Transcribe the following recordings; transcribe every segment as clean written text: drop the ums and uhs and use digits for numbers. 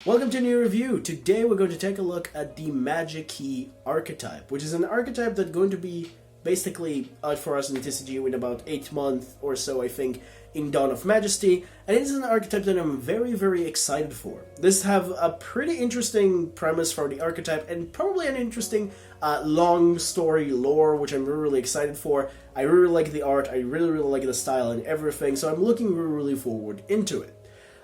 Welcome to a new review. Today we're going to take a look at the Magikey Archetype, which is an archetype that's going to be basically out for us in TCG in about 8 months or so, I think, in Dawn of Majesty, and it is an archetype that I'm very excited for. This have a pretty interesting premise for the archetype, and probably an interesting long story lore, which I'm really excited for. I really like the art, I really like the style and everything, so I'm looking really forward into it.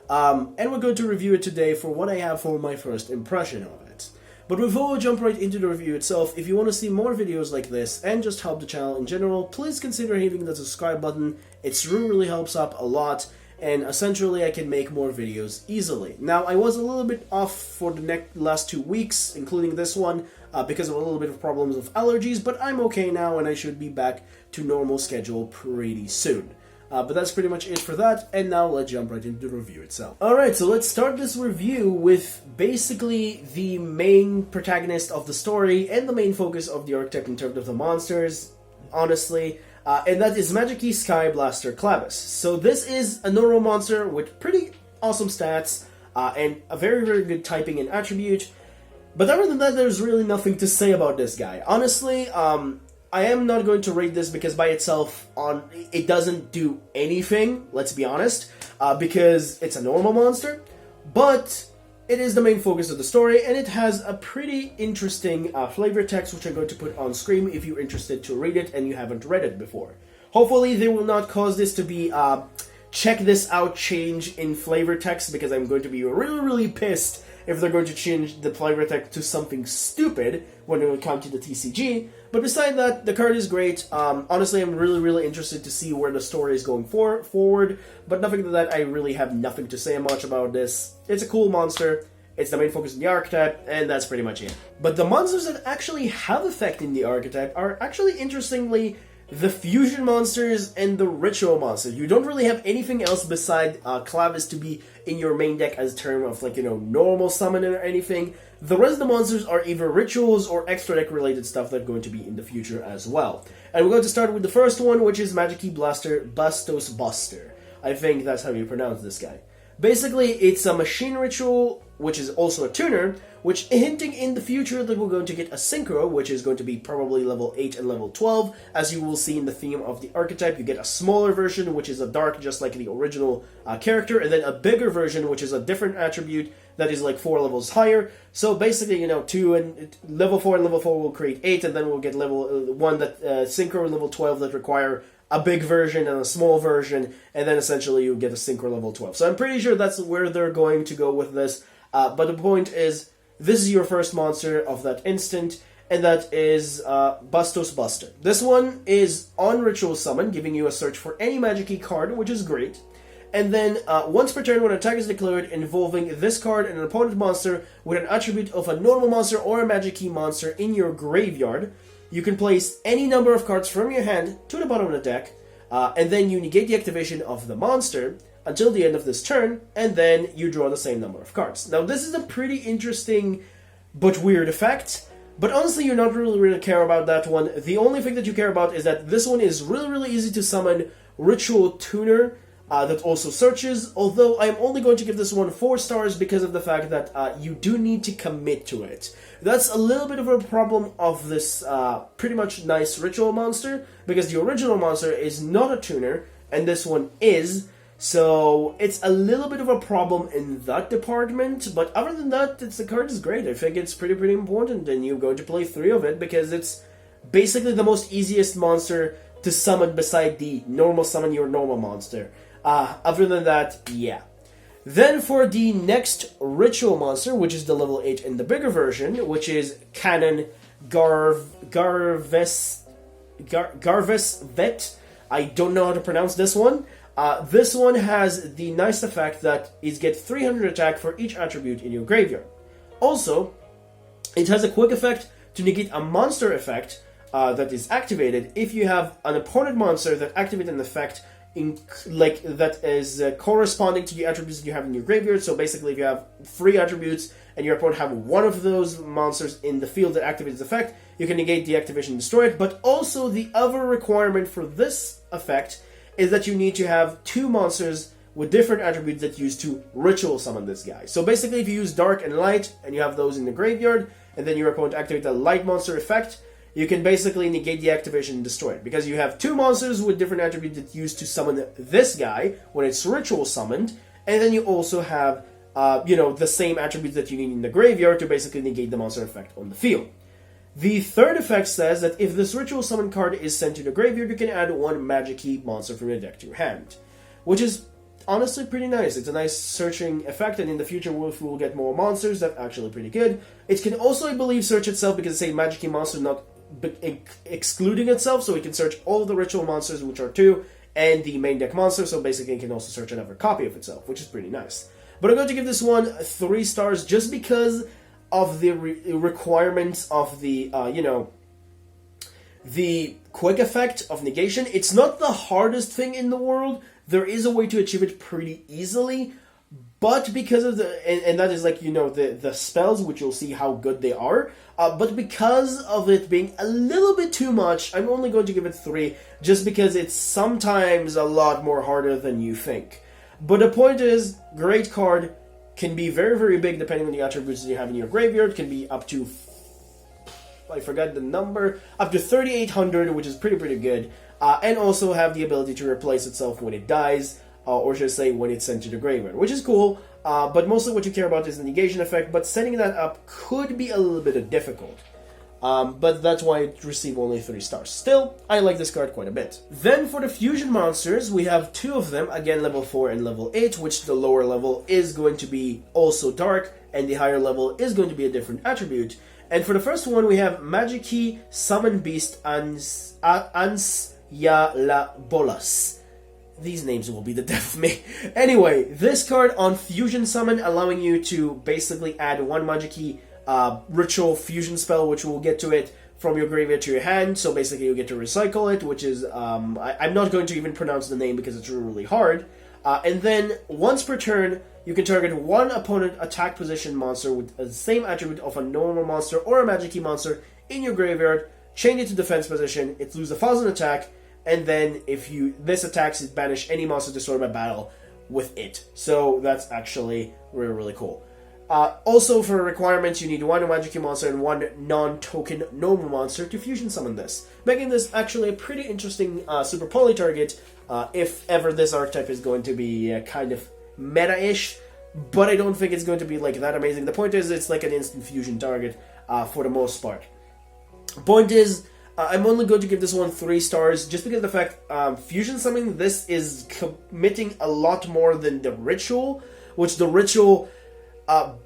And we're going to review it today for what I have for my first impression of it. But before we jump right into the review itself, if you want to see more videos like this and just help the channel in general, please consider hitting the subscribe button. It really helps up a lot, and essentially I can make more videos easily. Now, I was a little bit off for the last 2 weeks, including this one, because of a little bit of problems with allergies, but I'm okay now and I should be back to normal schedule pretty soon. But that's pretty much it for that, and now let's jump right into the review itself. Alright, so let's start this review with basically the main protagonist of the story and the main focus of the archetype in terms of the monsters, honestly, and that is Magikey Skyblaster Clavis. So this is a normal monster with pretty awesome stats, and a very good typing and attribute, but other than that, there's really nothing to say about this guy. Honestly, I am not going to rate this because by itself, it doesn't do anything, let's be honest, because it's a normal monster, but it is the main focus of the story, and it has a pretty interesting flavor text, which I'm going to put on screen if you're interested to read it and you haven't read it before. Hopefully they will not cause this to be check this out change in flavor text, because I'm going to be really pissed if they're going to change the flavor text to something stupid when it will come to the TCG. But beside that, the card is great. Honestly, I'm really interested to see where the story is going forward, but nothing to that, I really have nothing to say much about this. It's a cool monster, it's the main focus of the archetype, and that's pretty much it. But the monsters that actually have effect in the archetype are actually, interestingly, the fusion monsters and the ritual monsters. You don't really have anything else beside Clavis to be in your main deck as a term of, like, normal summon or anything. The rest of the monsters are either rituals or extra deck related stuff that's going to be in the future as well. And we're going to start with the first one, which is Magikey Batosbuster. I think that's how you pronounce this guy. Basically, it's a machine ritual, which is also a tuner, which hinting in the future that we're going to get a synchro, which is going to be probably level 8 and level 12. As you will see in the theme of the archetype, you get a smaller version, which is a dark, just like the original character, and then a bigger version, which is a different attribute that is like 4 levels higher. So basically, 2 and level 4 and level 4 will create 8, and then we'll get level 1 that synchro and level 12 that require a big version and a small version, and then essentially you get a synchro level 12. So I'm pretty sure that's where they're going to go with this, but the point is, this is your first monster of that instant, and that is Batosbuster. This one is on Ritual Summon, giving you a search for any Magikey card, which is great. And then, once per turn, when an attack is declared involving this card and an opponent monster with an attribute of a normal monster or a Magikey monster in your graveyard, you can place any number of cards from your hand to the bottom of the deck, and then you negate the activation of the monster until the end of this turn, and then you draw the same number of cards. Now, this is a pretty interesting but weird effect, but honestly, you're not really care about that one. The only thing that you care about is that this one is really easy to summon Ritual Tuner, that also searches, although I'm only going to give this one 4 stars because of the fact that you do need to commit to it. That's a little bit of a problem of this pretty much nice ritual monster, because the original monster is not a tuner, and this one is, so it's a little bit of a problem in that department, but other than that, the card is great. I think it's pretty important, and you're going to play 3 of it, because it's basically the most easiest monster to summon beside the normal summon your normal monster. Other than that, yeah. Then for the next ritual monster, which is the level 8 in the bigger version, which is Canon Garesvet. I don't know how to pronounce this one. This one has the nice effect that it gets 300 attack for each attribute in your graveyard. Also, it has a quick effect to negate a monster effect that is activated if you have an opponent monster that activates an effect that is corresponding to the attributes that you have in your graveyard. So basically, if you have 3 attributes and your opponent have one of those monsters in the field that activates the effect, you can negate the activation and destroy it. But also, the other requirement for this effect is that you need to have 2 monsters with different attributes that use to ritual summon this guy. So basically, if you use dark and light, and you have those in the graveyard, and then your opponent activates a light monster effect, you can basically negate the activation and destroy it. Because you have two monsters with different attributes that use to summon this guy when it's ritual summoned, and then you also have, the same attributes that you need in the graveyard to basically negate the monster effect on the field. The third effect says that if this ritual summon card is sent to the graveyard, you can add one Magikey monster from your deck to your hand. Which is honestly pretty nice. It's a nice searching effect, and in the future we will get more monsters. That's actually pretty good. It can also, I believe, search itself because it's a Magikey monster, not excluding itself, so it can search all the ritual monsters, which are 2, and the main deck monster, so basically it can also search another copy of itself, which is pretty nice. But I'm going to give this one 3 stars just because of the requirements of the, the quick effect of negation. It's not the hardest thing in the world. There is a way to achieve it pretty easily, but because of and that is like, the spells, which you'll see how good they are, but because of it being a little bit too much, I'm only going to give it 3, just because it's sometimes a lot more harder than you think. But the point is, great card, can be very, very big depending on the attributes that you have in your graveyard, can be up to, I forgot the number, up to 3,800, which is pretty good, and also have the ability to replace itself when it dies, or should I say when it's sent to the graveyard, which is cool, but mostly what you care about is the negation effect, but setting that up could be a little bit difficult. But that's why it received only 3 stars. Still, I like this card quite a bit. Then for the fusion monsters, we have 2 of them, again level 4 and level 8, which the lower level is going to be also dark, and the higher level is going to be a different attribute. And for the first one, we have Magikey Summon Beast Ansyalabolas. These names will be the death of me. Anyway, this card on Fusion Summon, allowing you to basically add 1 Magikey ritual fusion spell, which we'll get to it, from your graveyard to your hand, so basically you get to recycle it, which is, I'm not going to even pronounce the name because it's really hard. And then, once per turn, you can target 1 opponent attack position monster with the same attribute of a normal monster or a Magikey monster in your graveyard, change it to defense position, it loses 1,000 attack, and then if this attacks, it banish any monster destroyed by battle with it. So that's actually really cool. Also, for requirements, you need 1 Magikey monster and 1 non-token normal monster to fusion summon this, making this actually a pretty interesting super poly target, if ever this archetype is going to be kind of meta-ish, but I don't think it's going to be like that amazing. The point is, it's like an instant fusion target for the most part. Point is, I'm only going to give this one 3 stars, just because of the fact fusion summoning this is committing a lot more than the ritual, which the ritual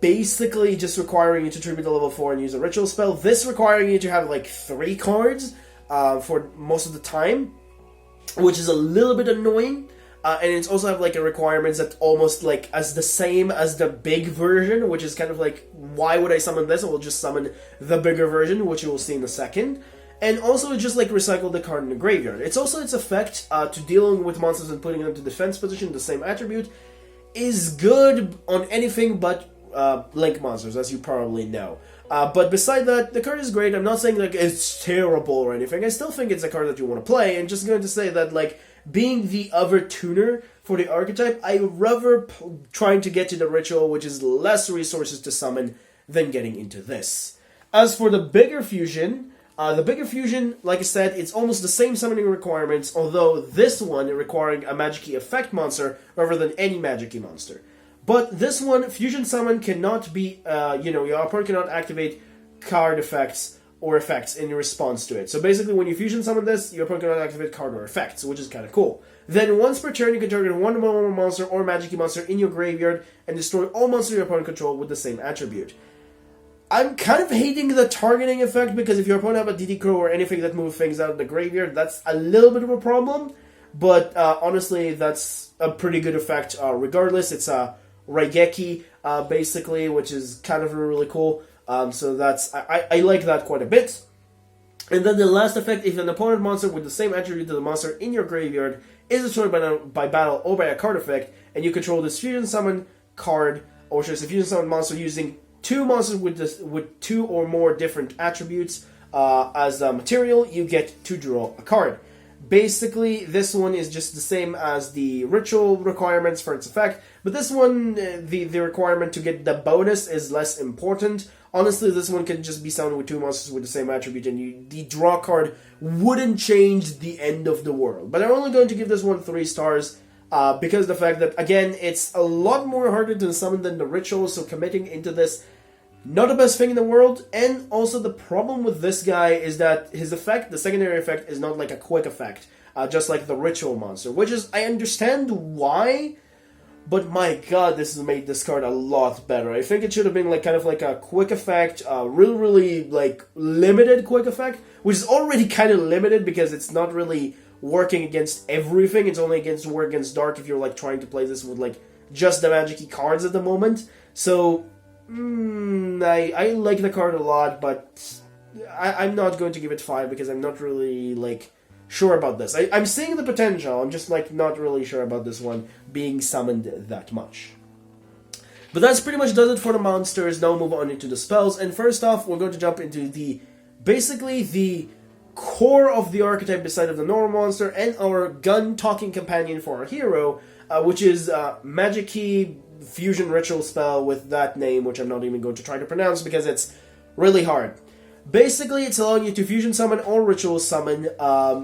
basically just requiring you to tribute to level 4 and use a ritual spell. This requiring you to have like 3 cards for most of the time, which is a little bit annoying. And it's also have like a requirements that almost like as the same as the big version, which is kind of like, why would I summon this? I will just summon the bigger version, which you will see in a second. And also just like recycle the card in the graveyard. It's also its effect to dealing with monsters and putting them to defense position, the same attribute, is good on anything but Link monsters, as you probably know. But beside that, the card is great. I'm not saying like it's terrible or anything. I still think it's a card that you want to play, and just going to say that like being the other tuner for the archetype, I rather trying to get to the ritual, which is less resources to summon, than getting into this. As for the bigger fusion, like I said, it's almost the same summoning requirements, although this one requiring a Magikey effect monster rather than any Magikey monster. But this one, fusion summon cannot be, your opponent cannot activate card effects or effects in response to it. So basically, when you fusion summon this, your opponent cannot activate card or effects, which is kind of cool. Then once per turn, you can target 1 normal monster or Magikey monster in your graveyard and destroy all monsters your opponent controls with the same attribute. I'm kind of hating the targeting effect, because if your opponent have a DD Crow or anything that moves things out of the graveyard, that's a little bit of a problem. But honestly, that's a pretty good effect regardless. It's a Raigeki, basically, which is kind of really cool. So that's I like that quite a bit. And then the last effect, if an opponent monster with the same attribute to the monster in your graveyard is destroyed by battle or by a card effect, and you control this fusion summon card, or just a fusion summon monster using 2 monsters with 2 or more different attributes as material, you get to draw a card. basically, this one is just the same as the ritual requirements for its effect, but this one, the requirement to get the bonus is less important. Honestly, this one can just be summoned with 2 monsters with the same attribute, and the draw card wouldn't change the end of the world. But I'm only going to give this one 3 stars, because of the fact that, again, it's a lot more harder to summon than the ritual, so committing into this, not the best thing in the world. And also the problem with this guy is that his effect, the secondary effect, is not like a quick effect, just like the ritual monster, which is, I understand why, but my god, this has made this card a lot better. I think it should have been like kind of like a quick effect, really like limited quick effect, which is already kind of limited because it's not really working against everything. It's only work against dark if you're like trying to play this with like just the Magikey cards at the moment. So I like the card a lot, but I'm not going to give it 5 because I'm not really like sure about this. I'm seeing the potential. I'm just like not really sure about this one being summoned that much. But that's pretty much does it for the monsters. Now move on into the spells. And first off, we're going to jump into basically the core of the archetype beside of the normal monster and our gun talking companion for our hero, which is Magikey Fusion Ritual spell with that name, which I'm not even going to try to pronounce because it's really hard. Basically, it's allowing you to fusion summon or ritual summon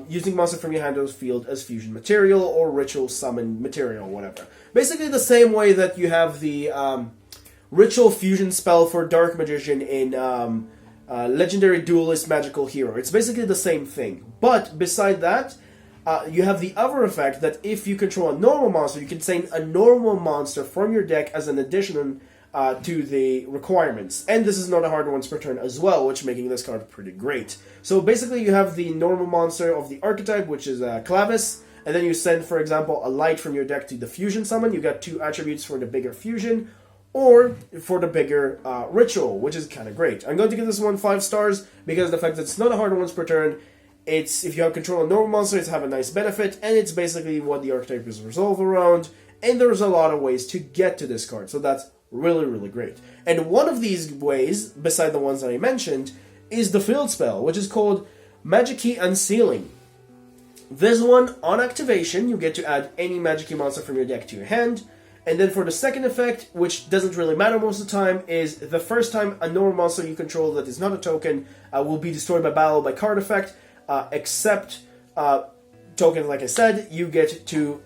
using monster from your hand or field as fusion material or ritual summon material, whatever. Basically the same way that you have the ritual fusion spell for Dark Magician in Legendary Duelist Magical Hero. It's basically the same thing. But beside that, you have the other effect that if you control a normal monster, you can send a normal monster from your deck as an addition to the requirements. And this is not a hard once per turn as well, which making this card pretty great. So basically you have the normal monster of the archetype, which is Clavis, and then you send, for example, a light from your deck to the fusion summon. You got 2 attributes for the bigger fusion, or for the bigger ritual, which is kind of great. I'm going to give this one 5 stars because of the fact that it's not a hard once per turn. It's, if you have control of normal monster, it's have a nice benefit, and it's basically what the archetype is resolved around, and there's a lot of ways to get to this card, so that's really, really great. And one of these ways, beside the ones that I mentioned, is the field spell, which is called Magikey Unsealing. This one, on activation, you get to add any Magikey monster from your deck to your hand, and then for the second effect, which doesn't really matter most of the time, is the first time a normal monster you control that is not a token will be destroyed by battle by card effect, except token, like I said, you get to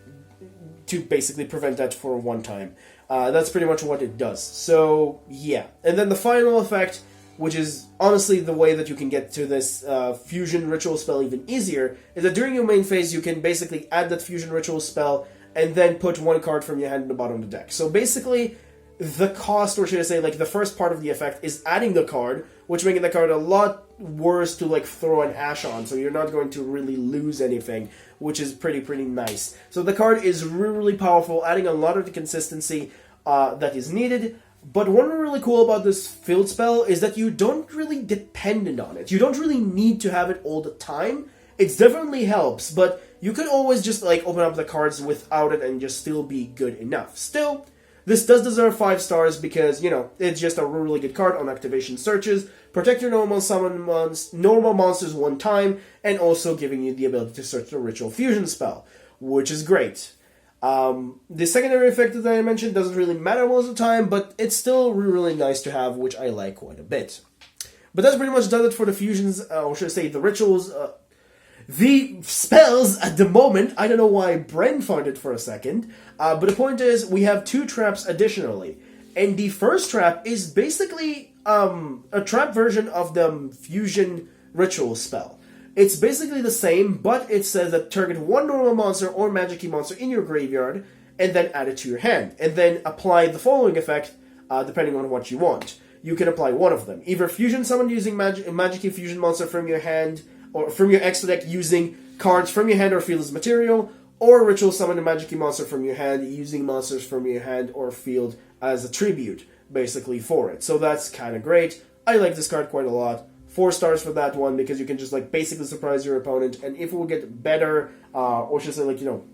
basically prevent that for one time. That's pretty much what it does. So, yeah. And then the final effect, which is honestly the way that you can get to this fusion ritual spell even easier, is that during your main phase you can basically add that fusion ritual spell and then put 1 card from your hand in the bottom of the deck. So basically, the cost, or should I say, like the first part of the effect is adding the card, which making the card a lot worse to like throw an ash on, so you're not going to really lose anything, which is pretty nice. So the card is really powerful, adding a lot of the consistency that is needed. But one really cool about this field spell is that you don't really depend on it. You don't really need to have it all the time. It definitely helps, but you could always just like open up the cards without it and just still be good enough. Still, this does deserve 5 stars because, you know, it's just a really good card on activation searches. Protect your normal monsters 1 time, and also giving you the ability to search the ritual fusion spell, which is great. The secondary effect that I mentioned doesn't really matter most of the time, but it's still really nice to have, which I like quite a bit. But that's pretty much does it for the fusions, or should I say the rituals. The spells at the moment, I don't know why Bren found it for a second, but the point is we have 2 traps additionally. And the first trap is basically a trap version of the fusion ritual spell. It's basically the same, but it says that target 1 normal monster or Magikey monster in your graveyard, and then add it to your hand. And then apply the following effect, depending on what you want. You can apply one of them. Either fusion summon using Magikey fusion monster from your hand, or from your extra deck using cards from your hand or field as material, or ritual summon a Magikey monster from your hand using monsters from your hand or field as a tribute, basically, for it. So that's kind of great. I like this card quite a lot. 4 stars for that one, because you can just, like, basically surprise your opponent, and if it will get better, or should I say, like, you know,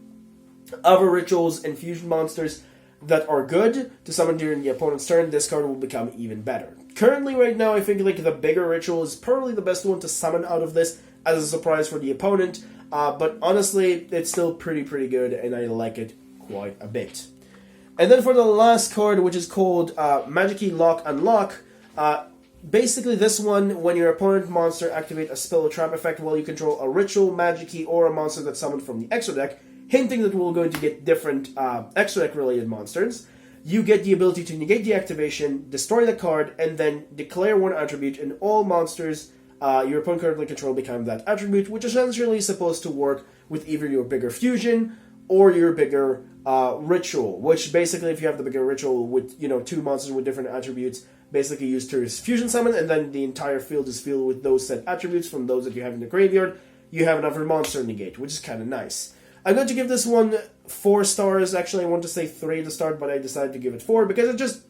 other rituals and fusion monsters that are good to summon during the opponent's turn, this card will become even better. Currently, right now, I think, like, the bigger ritual is probably the best one to summon out of this, as a surprise for the opponent. But honestly, it's still pretty good, and I like it quite a bit. And then for the last card, which is called Magikey Lock Unlock, basically this one, when your opponent monster activate a spell or trap effect while you control a ritual, Magikey, or a monster that's summoned from the extra deck, hinting that we're going to get different extra deck related monsters, you get the ability to negate the activation, destroy the card, and then declare one attribute, and all monsters your opponent currently control become that attribute, which essentially is supposed to work with either your bigger fusion or your bigger ritual, which basically, if you have the bigger ritual with, you know, 2 monsters with different attributes, basically use to fusion summon, and then the entire field is filled with those set attributes from those that you have in the graveyard, you have another monster negate, which is kind of nice. I'm going to give this one 4 stars. Actually, I want to say 3 at the start, but I decided to give it 4 because it just,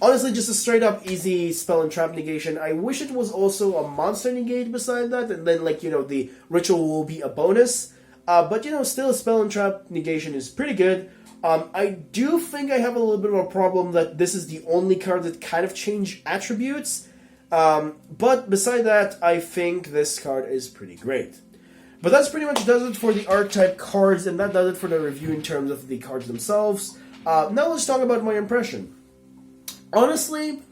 honestly, just a straight up easy spell and trap negation. I wish it was also a monster negate beside that, and then, like, you know, the ritual will be a bonus. But, you know, still a spell and trap negation is pretty good. I do think I have a little bit of a problem that this is the only card that kind of changed attributes. But beside that, I think this card is pretty great. But that's pretty much does it for the archetype cards, and that does it for the review in terms of the cards themselves. Now let's talk about my impression. Honestly,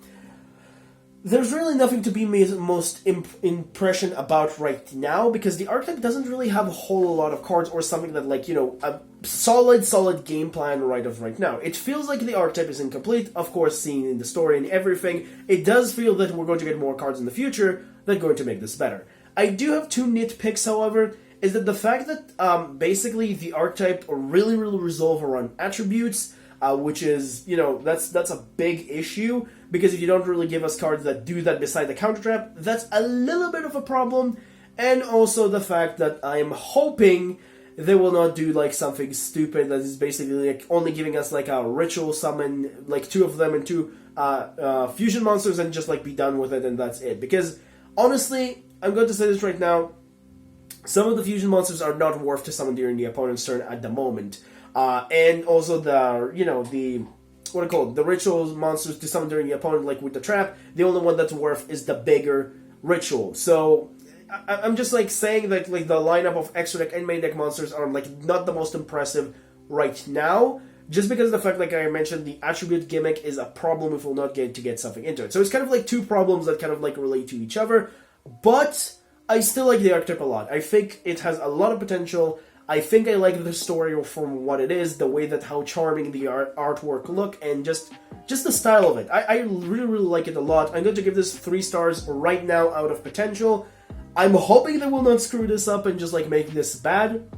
there's really nothing to be most impression about right now, because the archetype doesn't really have a whole lot of cards or something that, like, you know, a solid game plan right now. It feels like the archetype is incomplete, of course, seeing in the story and everything. It does feel that we're going to get more cards in the future that are going to make this better. I do have 2 nitpicks, however, is that the fact that basically the archetype really resolve around attributes, which is, you know, that's a big issue, because if you don't really give us cards that do that beside the counter trap, that's a little bit of a problem. And also the fact that I'm hoping they will not do like something stupid that is basically like only giving us like a ritual summon, like 2 of them and 2 fusion monsters, and just like be done with it and that's it. Because honestly, I'm going to say this right now, some of the fusion monsters are not worth to summon during the opponent's turn at the moment. And also the, you know, the, what I call it, the ritual monsters to summon during the opponent, like with the trap, the only one that's worth is the bigger ritual. So I'm just like saying that like the lineup of extra deck and main deck monsters are like not the most impressive right now, just because of the fact, like I mentioned, the attribute gimmick is a problem if we'll not get something into it. So it's kind of like 2 problems that kind of like relate to each other, but I still like the archetype a lot. I think it has a lot of potential. I think I like the story from what it is, the way that how charming the artwork look, and just the style of it. I really like it a lot. I'm going to give this 3 stars right now out of potential. I'm hoping they will not screw this up and just like make this bad,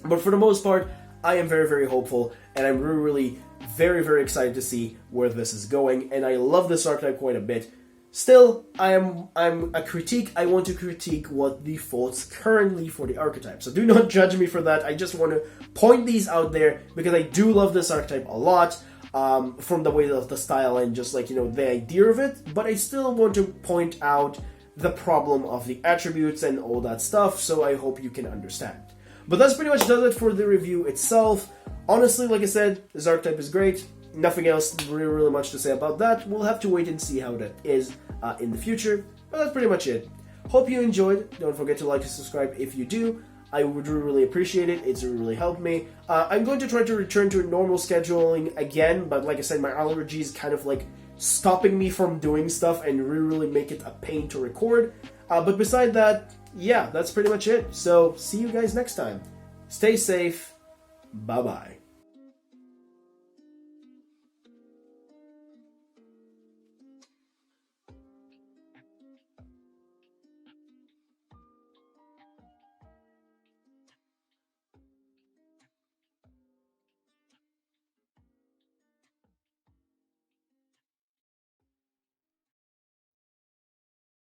but for the most part, I am very hopeful, and I'm really very excited to see where this is going, and I love this archetype quite a bit. Still, I'm a critique. I want to critique what the faults currently for the archetype. So do not judge me for that. I just want to point these out there because I do love this archetype a lot, from the way of the style and just like, you know, the idea of it. But I still want to point out the problem of the attributes and all that stuff. So I hope you can understand. But that's pretty much does it for the review itself. Honestly, like I said, this archetype is great. Nothing else really much to say about that. We'll have to wait and see how that is in the future. But that's pretty much it. Hope you enjoyed. Don't forget to like and subscribe if you do. I would really appreciate it. It's really helped me. I'm going to try to return to normal scheduling again, but like I said, my allergies kind of like stopping me from doing stuff and really make it a pain to record. But beside that, yeah, that's pretty much it. So see you guys next time. Stay safe. Bye-bye.